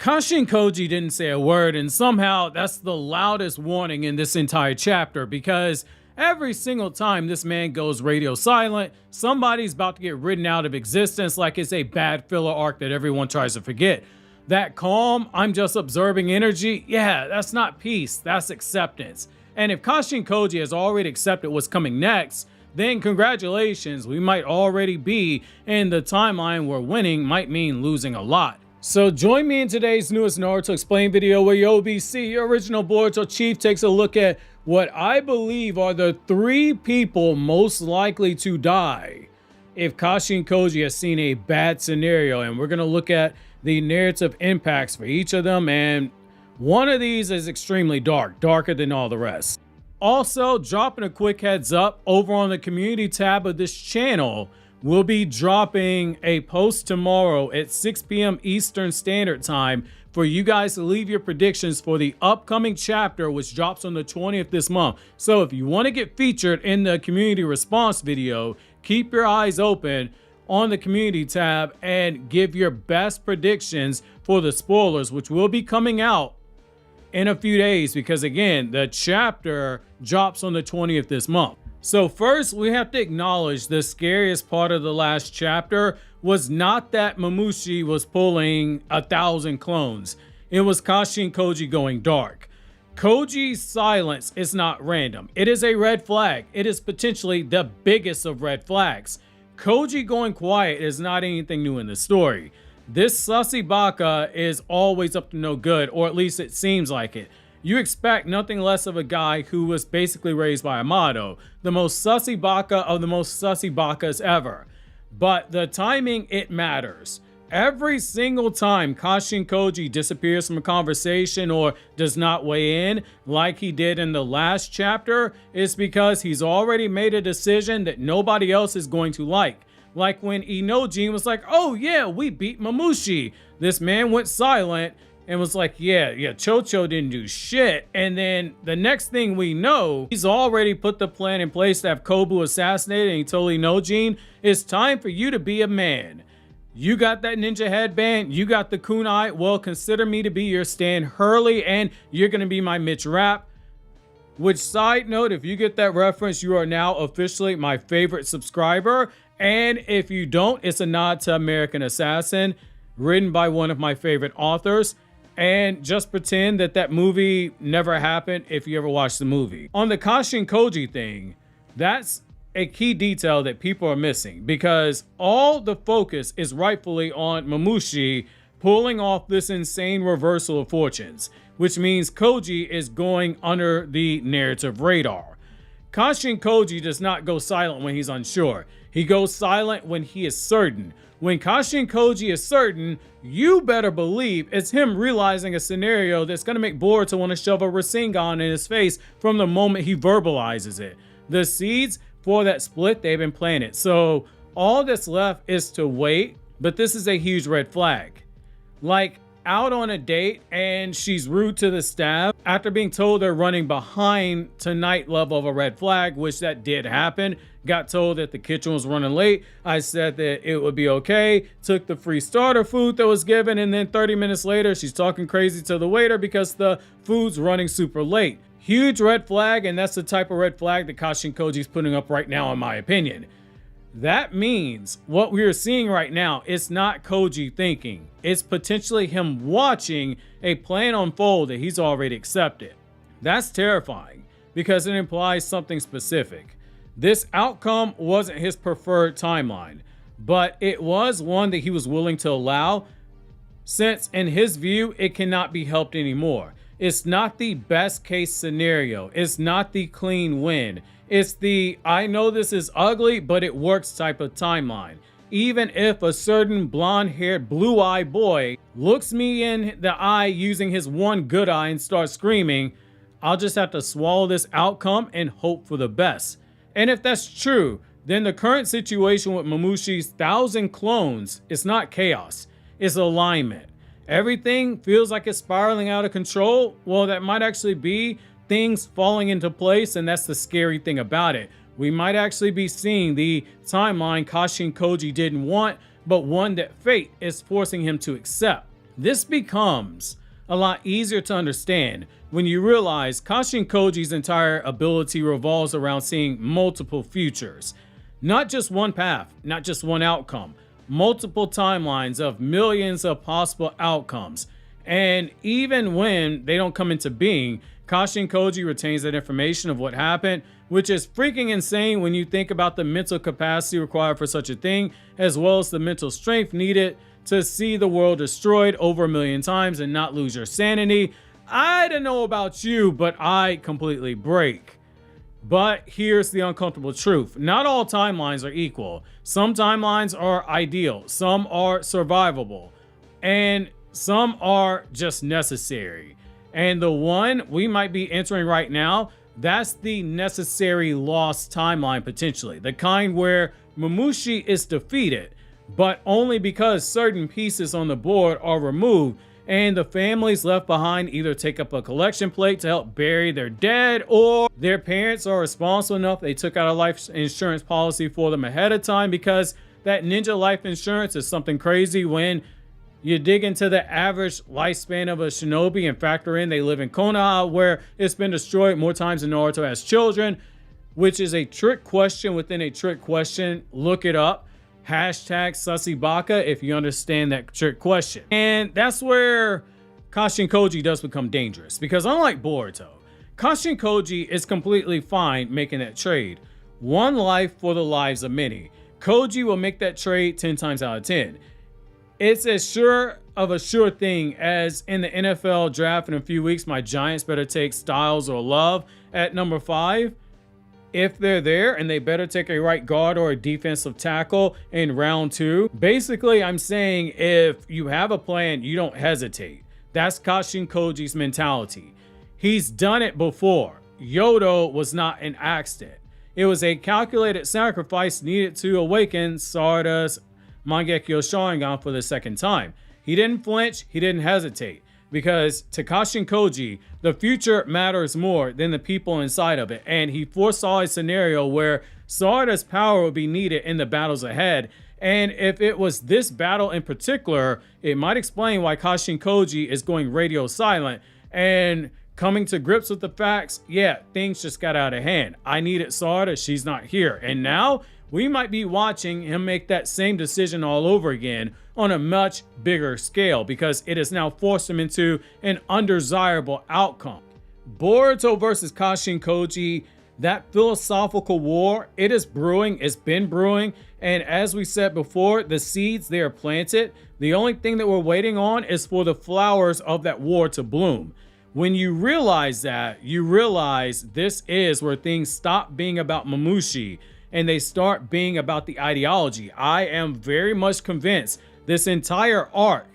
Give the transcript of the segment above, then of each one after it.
Kashin Koji didn't say a word, and somehow that's the loudest warning in this entire chapter, because every single time this man goes radio silent, somebody's about to get written out of existence like it's a bad filler arc that everyone tries to forget. That calm, I'm just observing energy, yeah, that's not peace, that's acceptance. And if Kashin Koji has already accepted what's coming next, then congratulations, we might already be in the timeline where winning might mean losing a lot. So join me in today's newest Naruto Explain video where your OBC, your original Boruto chief, takes a look at what I believe are the 3 people most likely to die if Kashin Koji has seen a bad scenario. And we're going to look at the narrative impacts for each of them, and one of these is extremely dark, darker than all the rest. Also, dropping a quick heads up, over on the community tab of this channel, we'll be dropping a post tomorrow at 6 p.m. Eastern Standard Time for you guys to leave your predictions for the upcoming chapter, which drops on the 20th this month. So if you want to get featured in the community response video, keep your eyes open on the community tab and give your best predictions for the spoilers, which will be coming out in a few days, because again, the chapter drops on the 20th this month. So first, we have to acknowledge the scariest part of the last chapter was not that Mamushi was pulling 1,000 clones. It was Kashin Koji going dark. Koji's silence is not random. It is a red flag. It is potentially the biggest of red flags. Koji going quiet is not anything new in the story. This sussy baka is always up to no good, or at least it seems like it. You expect nothing less of a guy who was basically raised by Amato, the most sussy baka of the most sussy bakas ever. But the timing, it matters. Every single time Kashin Koji disappears from a conversation or does not weigh in like he did in the last chapter, it's because he's already made a decision that nobody else is going to like. Like when Inojin was like, oh yeah, we beat Mamushi. This man went silent and was like, yeah, Chocho didn't do shit. And then the next thing we know, he's already put the plan in place to have Kobu assassinated, and he told Inojin, it's time for you to be a man. You got that ninja headband, you got the kunai, well, consider me to be your Stan Hurley, and you're gonna be my Mitch Rapp. Which, side note, if you get that reference, you are now officially my favorite subscriber. And if you don't, it's a nod to American Assassin, written by one of my favorite authors. And just pretend that that movie never happened if you ever watched the movie. On the Kashin Koji thing, that's a key detail that people are missing, because all the focus is rightfully on Mamushi pulling off this insane reversal of fortunes, which means Koji is going under the narrative radar. Kashin Koji does not go silent when he's unsure. He goes silent when he is certain. When Kashin Koji is certain, you better believe it's him realizing a scenario that's going to make Boruto want to shove a Rasengan in his face from the moment he verbalizes it. The seeds for that split, they've been planted. So all that's left is to wait, but this is a huge red flag. Like out on a date and she's rude to the staff after being told they're running behind tonight level of a red flag, which that did happen. Got told that the kitchen was running late. I said that it would be okay. Took the free starter food that was given, and then 30 minutes later, she's talking crazy to the waiter because the food's running super late. Huge red flag, and that's the type of red flag that Kashin Koji's putting up right now, in my opinion. That means what we are seeing right now is not Koji thinking. It's potentially him watching a plan unfold that he's already accepted. That's terrifying because it implies something specific. This outcome wasn't his preferred timeline, but it was one that he was willing to allow, since in his view, it cannot be helped anymore. It's not the best case scenario. It's not the clean win. It's the, I know this is ugly, but it works type of timeline. Even if a certain blonde-haired, blue-eyed boy looks me in the eye using his one good eye and starts screaming, I'll just have to swallow this outcome and hope for the best. And if that's true, then the current situation with Mamushi's 1,000 clones is not chaos, it's alignment. Everything feels like it's spiraling out of control. Well, that might actually be things falling into place, and that's the scary thing about it. We might actually be seeing the timeline Kashin Koji didn't want, but one that fate is forcing him to accept. This becomes a lot easier to understand when you realize Kashin Koji's entire ability revolves around seeing multiple futures. Not just one path, not just one outcome, multiple timelines of millions of possible outcomes. And even when they don't come into being, Kashin Koji retains that information of what happened, which is freaking insane when you think about the mental capacity required for such a thing, as well as the mental strength needed to see the world destroyed over 1,000,000 times and not lose your sanity. I don't know about you, but I completely break. But here's the uncomfortable truth. Not all timelines are equal. Some timelines are ideal, some are survivable, and some are just necessary. And the one we might be entering right now, that's the necessary lost timeline potentially. The kind where Mamushi is defeated, but only because certain pieces on the board are removed and the families left behind either take up a collection plate to help bury their dead, or their parents are responsible enough they took out a life insurance policy for them ahead of time, because that ninja life insurance is something crazy when you dig into the average lifespan of a shinobi and factor in they live in Konoha, where it's been destroyed more times than Naruto has children, which is a trick question within a trick question. Look it up. Hashtag Sussybaka if you understand that trick question. And that's where Kashin Koji does become dangerous, because unlike Boruto, Kashin Koji is completely fine making that trade. One life for the lives of many. Koji will make that trade 10 times out of 10. It's as sure of a sure thing as in the NFL draft in a few weeks, my Giants better take Styles or Love at number 5. If they're there, and they better take a right guard or a defensive tackle in round 2. Basically, I'm saying if you have a plan, you don't hesitate. That's Kashin Koji's mentality. He's done it before. Yodo was not an accident. It was a calculated sacrifice needed to awaken Sarada's Mangekyo Sharingan for the second time. He didn't flinch, he didn't hesitate. Because to Kashin Koji, the future matters more than the people inside of it. And he foresaw a scenario where Sarada's power would be needed in the battles ahead. And if it was this battle in particular, it might explain why Kashin Koji is going radio silent and coming to grips with the facts. Yeah, things just got out of hand. I needed Sarada, she's not here. And now we might be watching him make that same decision all over again on a much bigger scale, because it has now forced him into an undesirable outcome. Boruto versus Kashin Koji, that philosophical war, it is brewing, it's been brewing, and as we said before, the seeds, they are planted. The only thing that we're waiting on is for the flowers of that war to bloom. When you realize that, you realize this is where things stop being about Mamushi and they start being about the ideology. I am very much convinced this entire arc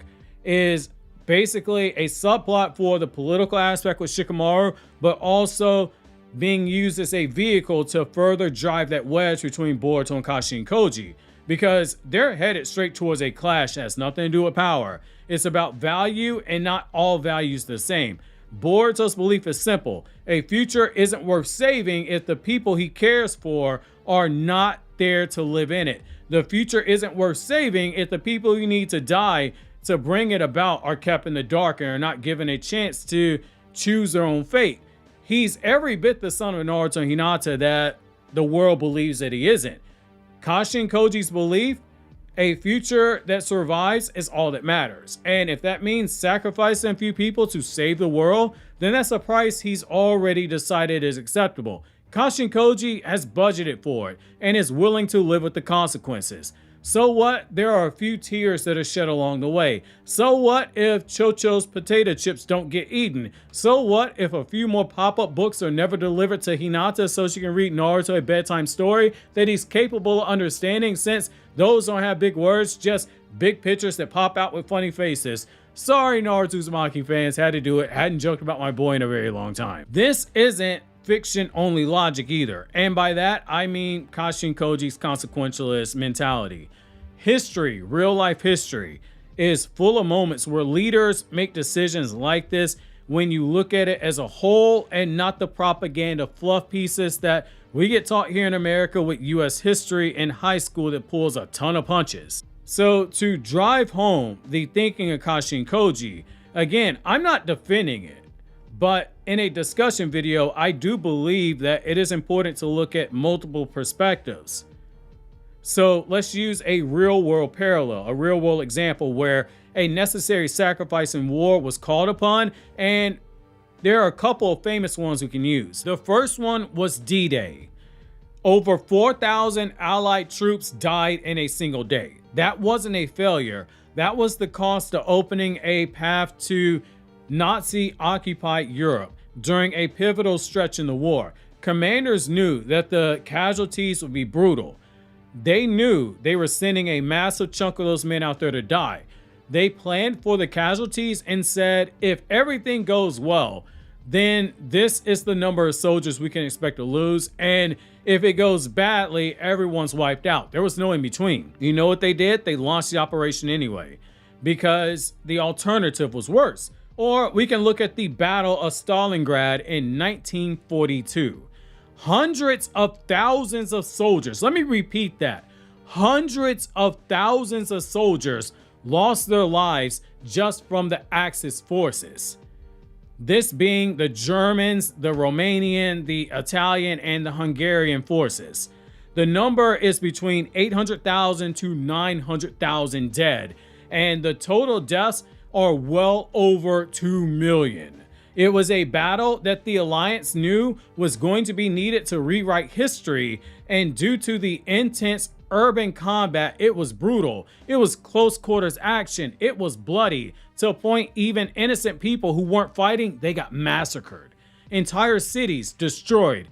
is basically a subplot for the political aspect with Shikamaru, but also being used as a vehicle to further drive that wedge between Boruto and Kashin Koji, because they're headed straight towards a clash that has nothing to do with power. It's about value, and not all values the same. Boruto's belief is simple. A future isn't worth saving if the people he cares for are not there to live in it. The future isn't worth saving if the people who need to die to bring it about are kept in the dark and are not given a chance to choose their own fate. He's every bit the son of Naruto and Hinata that the world believes that he isn't. Kashin Koji's belief, a future that survives is all that matters. And if that means sacrificing a few people to save the world, then that's a price he's already decided is acceptable. Kashin Koji has budgeted for it and is willing to live with the consequences. So what? There are a few tears that are shed along the way. So what if Chocho's potato chips don't get eaten? So what if a few more pop-up books are never delivered to Hinata so she can read Naruto a bedtime story that he's capable of understanding, since those don't have big words, just big pictures that pop out with funny faces. Sorry, Naruto Uzumaki fans, had to do it. Hadn't joked about my boy in a very long time. This isn't fiction only logic either, and by that I mean Kashin Koji's consequentialist mentality. History, real life history, is full of moments where leaders make decisions like this when you look at it as a whole and not the propaganda fluff pieces that we get taught here in America with US history in high school that pulls a ton of punches. So to drive home the thinking of Kashin Koji, again, I'm not defending it, but in a discussion video, I do believe that it is important to look at multiple perspectives. So let's use a real world parallel, a real world example where a necessary sacrifice in war was called upon, and there are a couple of famous ones we can use. The first one was D-Day. Over 4,000 Allied troops died in a single day. That wasn't a failure. That was the cost of opening a path to Nazi-occupied Europe during a pivotal stretch in the war. Commanders knew that the casualties would be brutal. They knew they were sending a massive chunk of those men out there to die. They planned for the casualties and said, if everything goes well, then this is the number of soldiers we can expect to lose. And if it goes badly, everyone's wiped out. There was no in between. You know what they did? They launched the operation anyway, because the alternative was worse. Or we can look at the Battle of Stalingrad in 1942. Hundreds of thousands of soldiers, let me repeat that, hundreds of thousands of soldiers lost their lives just from the Axis forces. This being the Germans, the Romanian, the Italian, and the Hungarian forces. The number is between 800,000 to 900,000 dead, and the total deaths are well over 2 million. It was a battle that the Alliance knew was going to be needed to rewrite history, and due to the intense urban combat, it was brutal. It was close quarters action. It was bloody, to a point even innocent people who weren't fighting, they got massacred. Entire cities destroyed,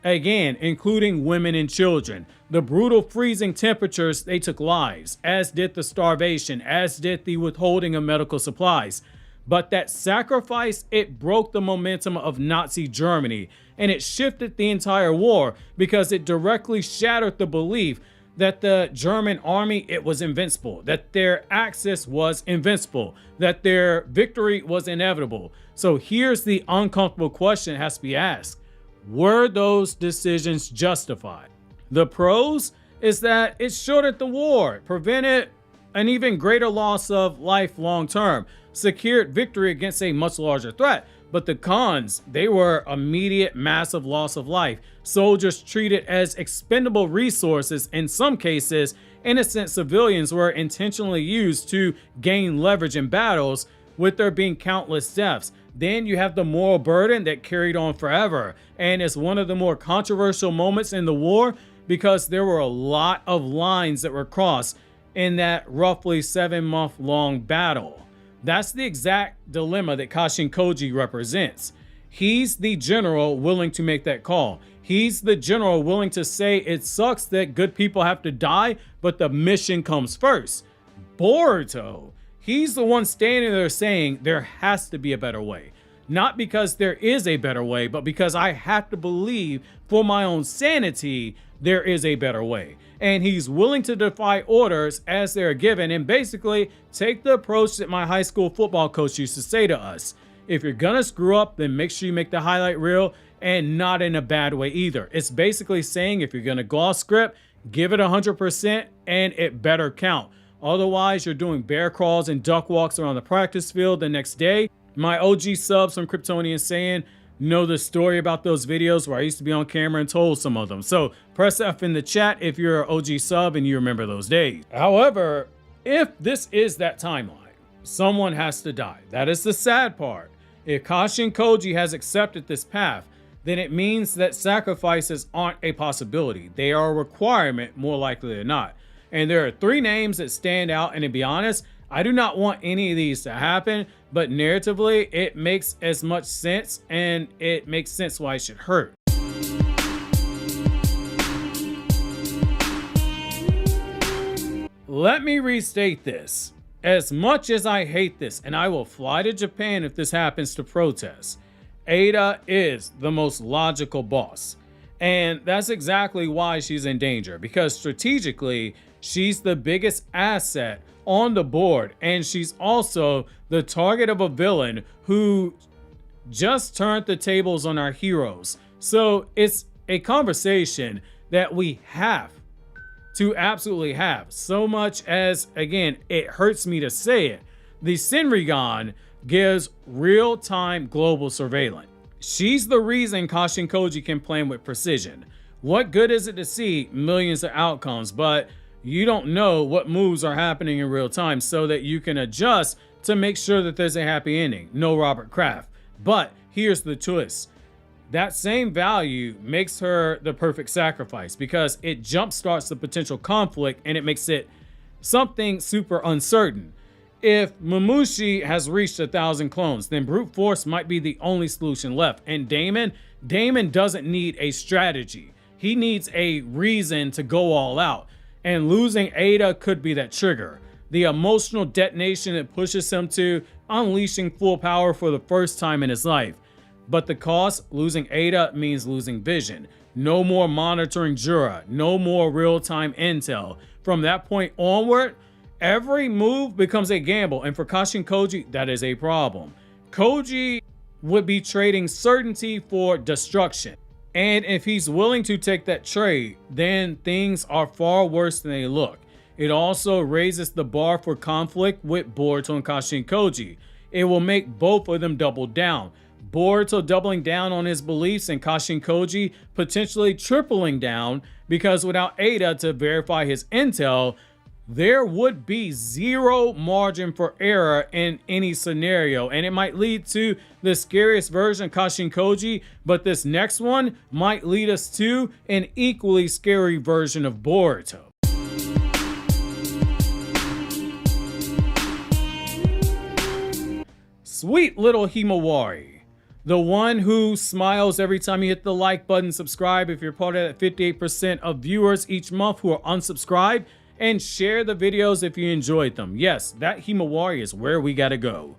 again, including women and children. The brutal freezing temperatures, they took lives, as did the starvation, as did the withholding of medical supplies. But that sacrifice, it broke the momentum of Nazi Germany, and it shifted the entire war because it directly shattered the belief that the German army, it was invincible, that their Axis was invincible, that their victory was inevitable. So here's the uncomfortable question that has to be asked. Were those decisions justified? The pros is that it shortened the war, prevented an even greater loss of life long term, secured victory against a much larger threat. But the cons, they were immediate massive loss of life, soldiers treated as expendable resources. In some cases, innocent civilians were intentionally used to gain leverage in battles, with there being countless deaths. Then you have the moral burden that carried on forever, and it's one of the more controversial moments in the war because there were a lot of lines that were crossed in that roughly 7-month-long battle. That's the exact dilemma that Kashin Koji represents. He's the general willing to make that call. He's the general willing to say it sucks that good people have to die, but the mission comes first. Boruto, he's the one standing there saying there has to be a better way. Not because there is a better way, but because I have to believe for my own sanity there is a better way. And he's willing to defy orders as they're given and basically take the approach that my high school football coach used to say to us. If you're gonna screw up, then make sure you make the highlight reel, and not in a bad way either. It's basically saying if you're gonna go off script, give it 100% and it better count. Otherwise, you're doing bear crawls and duck walks around the practice field the next day. My OG subs from KRYPTONIAN saying know the story about those videos where I used to be on camera and told some of them. So press F in the chat if you're an OG sub and you remember those days. However, if this is that timeline, someone has to die. That is the sad part. If Kashin Koji has accepted this path, then it means that sacrifices aren't a possibility. They are a requirement, more likely than not. And there are 3 names that stand out, and to be honest, I do not want any of these to happen, but narratively, it makes as much sense, and it makes sense why it should hurt. Let me restate this. As much as I hate this, and I will fly to Japan if this happens to protest, Ada is the most logical boss. And that's exactly why she's in danger, because strategically, she's the biggest asset on the board, and she's also the target of a villain who just turned the tables on our heroes. So it's a conversation that we have to absolutely have. So much as, again, it hurts me to say it, the Senrigan gives real-time global surveillance. She's the reason Kashin Koji can plan with precision. What good is it to see millions of outcomes, but you don't know what moves are happening in real time so that you can adjust to make sure that there's a happy ending? No Robert Kraft. But here's the twist. That same value makes her the perfect sacrifice because it jumpstarts the potential conflict and it makes it something super uncertain. If Mamushi has reached 1,000 clones, then brute force might be the only solution left. And Damon doesn't need a strategy. He needs a reason to go all out. And losing Ada could be that trigger. The emotional detonation it pushes him to unleashing full power for the first time in his life. But the cost, losing Ada, means losing vision. No more monitoring Jura. No more real-time intel. From that point onward, every move becomes a gamble. And for Kashin Koji, that is a problem. Koji would be trading certainty for destruction. And if he's willing to take that trade, then things are far worse than they look. It also raises the bar for conflict with Boruto and Kashin Koji. It will make both of them double down. Boruto doubling down on his beliefs and Kashin Koji potentially tripling down because without Ada to verify his intel, there would be zero margin for error in any scenario, and it might lead to the scariest version of Kashin Koji, but this next one might lead us to an equally scary version of Boruto. Sweet little Himawari. The one who smiles every time you hit the like button, subscribe if you're part of that 58% of viewers each month who are unsubscribed, and share the videos if you enjoyed them. Yes, that Himawari is where we gotta go.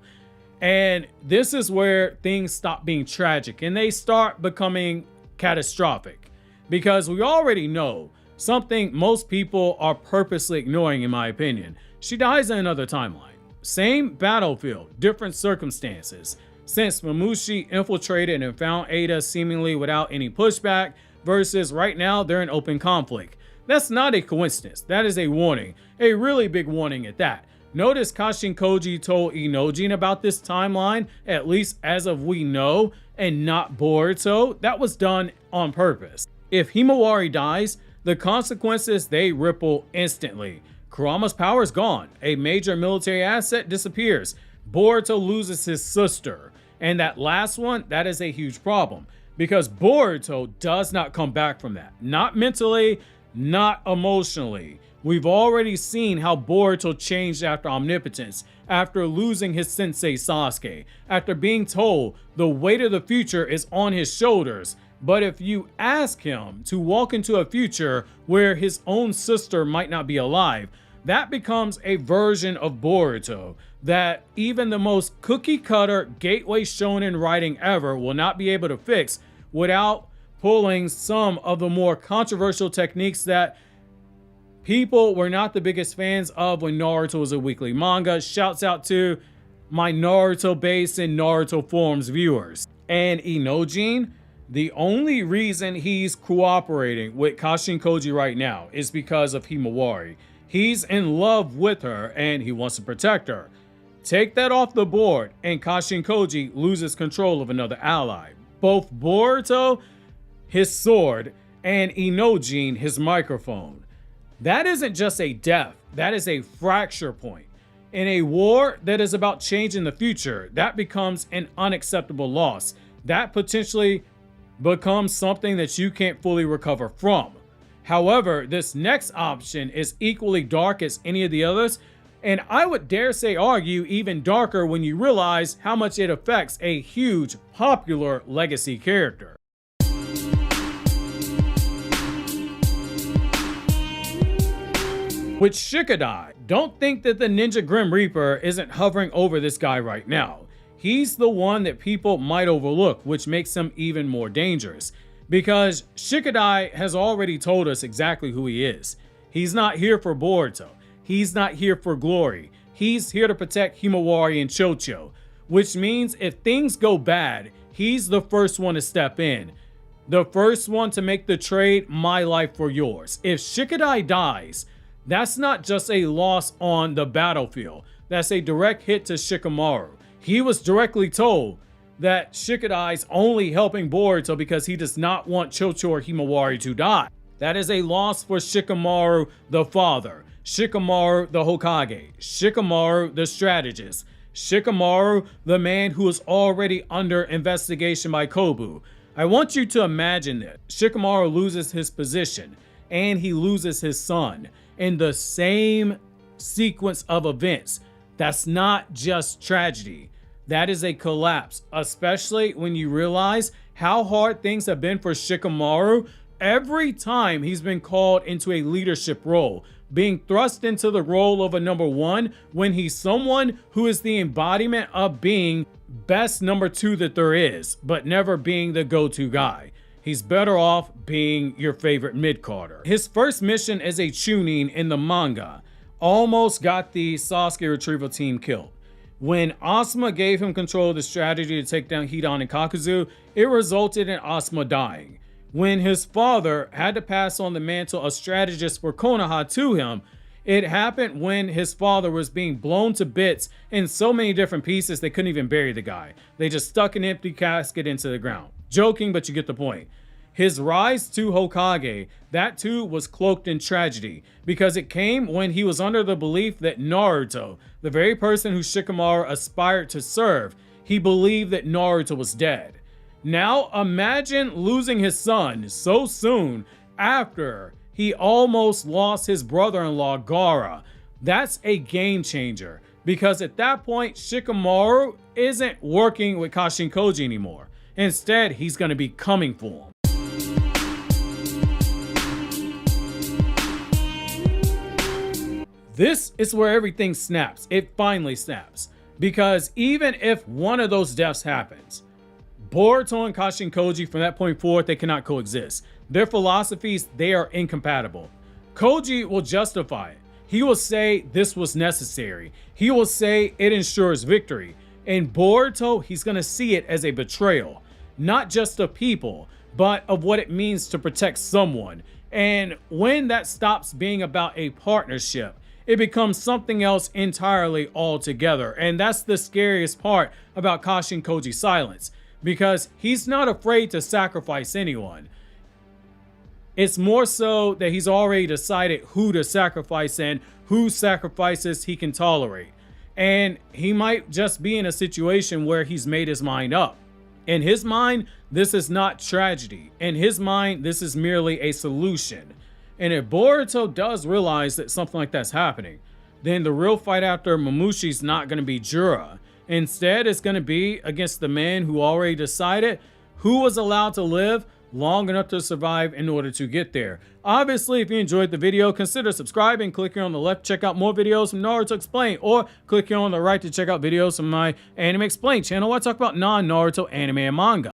And this is where things stop being tragic and they start becoming catastrophic. Because we already know something most people are purposely ignoring, in my opinion. She dies in another timeline. Same battlefield, different circumstances. Since Mamushi infiltrated and found Ada seemingly without any pushback, versus right now they're in open conflict. That's not a coincidence. That is a warning. A really big warning at that. Notice Kashin Koji told Inojin about this timeline, at least as of we know, and not Boruto. That was done on purpose. If Himawari dies, the consequences, they ripple instantly. Kurama's power is gone. A major military asset disappears. Boruto loses his sister. And that last one, that is a huge problem. Because Boruto does not come back from that. Not mentally, not emotionally. We've already seen how Boruto changed after Omnipotence, after losing his sensei Sasuke, after being told the weight of the future is on his shoulders. But if you ask him to walk into a future where his own sister might not be alive, that becomes a version of Boruto that even the most cookie-cutter gateway shonen writing ever will not be able to fix without pulling some of the more controversial techniques that people were not the biggest fans of when Naruto was a weekly manga. Shouts out to my Naruto base and Naruto forums viewers. And Inojin, the only reason he's cooperating with Kashin Koji right now is because of Himawari. He's in love with her and he wants to protect her. Take that off the board and Kashin Koji loses control of another ally. Both Boruto, his sword, and Inojin, his microphone. That isn't just a death, that is a fracture point. In a war that is about changing the future, that becomes an unacceptable loss. That potentially becomes something that you can't fully recover from. However, this next option is equally dark as any of the others, and I would dare say argue even darker when you realize how much it affects a huge popular legacy character. With Shikadai, don't think that the Ninja Grim Reaper isn't hovering over this guy right now. He's the one that people might overlook, which makes him even more dangerous. Because Shikadai has already told us exactly who he is. He's not here for Boruto. He's not here for glory. He's here to protect Himawari and Chocho. Which means if things go bad, he's the first one to step in. The first one to make the trade, my life for yours. If Shikadai dies, that's not just a loss on the battlefield. That's a direct hit to Shikamaru. He was directly told that Shikadai's only helping Boruto because he does not want Chocho or Himawari to die. That is a loss for Shikamaru the father, Shikamaru the Hokage, Shikamaru the strategist, Shikamaru the man who is already under investigation by Kobu. I want you to imagine that Shikamaru loses his position and he loses his son in the same sequence of events. That's not just tragedy. That is a collapse, especially when you realize how hard things have been for Shikamaru every time he's been called into a leadership role, being thrust into the role of a number one when he's someone who is the embodiment of being best number two that there is, but never being the go-to guy. He's better off being your favorite mid-carder. His first mission as a Chunin in the manga almost got the Sasuke retrieval team killed. When Asuma gave him control of the strategy to take down Hidan and Kakuzu, it resulted in Asuma dying. When his father had to pass on the mantle of strategist for Konoha to him, it happened when his father was being blown to bits in so many different pieces they couldn't even bury the guy. They just stuck an empty casket into the ground. Joking, but you get the point. His rise to Hokage, that too was cloaked in tragedy because it came when he was under the belief that Naruto, the very person who Shikamaru aspired to serve, he believed that Naruto was dead. Now imagine losing his son so soon after he almost lost his brother-in-law Gaara. That's a game changer because at that point Shikamaru isn't working with Kashin Koji anymore. Instead, he's going to be coming for him. This is where everything snaps. It finally snaps. Because even if one of those deaths happens, Boruto and Kashin Koji from that point forward, they cannot coexist. Their philosophies, they are incompatible. Koji will justify it. He will say this was necessary. He will say it ensures victory. And Boruto, he's going to see it as a betrayal. Not just of people, but of what it means to protect someone. And when that stops being about a partnership, it becomes something else entirely altogether. And that's the scariest part about Kashin Koji's silence, because he's not afraid to sacrifice anyone. It's more so that he's already decided who to sacrifice and whose sacrifices he can tolerate. And he might just be in a situation where he's made his mind up. In his mind, this is not tragedy. In his mind, this is merely a solution. And if Boruto does realize that something like that's happening, then the real fight after Mamushi's not going to be Jura. Instead, it's going to be against the man who already decided who was allowed to live long enough to survive in order to get there. Obviously, if you enjoyed the video, consider subscribing, click here on the left to check out more videos from Naruto Explained, or click here on the right to check out videos from my Anime Explained channel where I talk about non-Naruto anime and manga.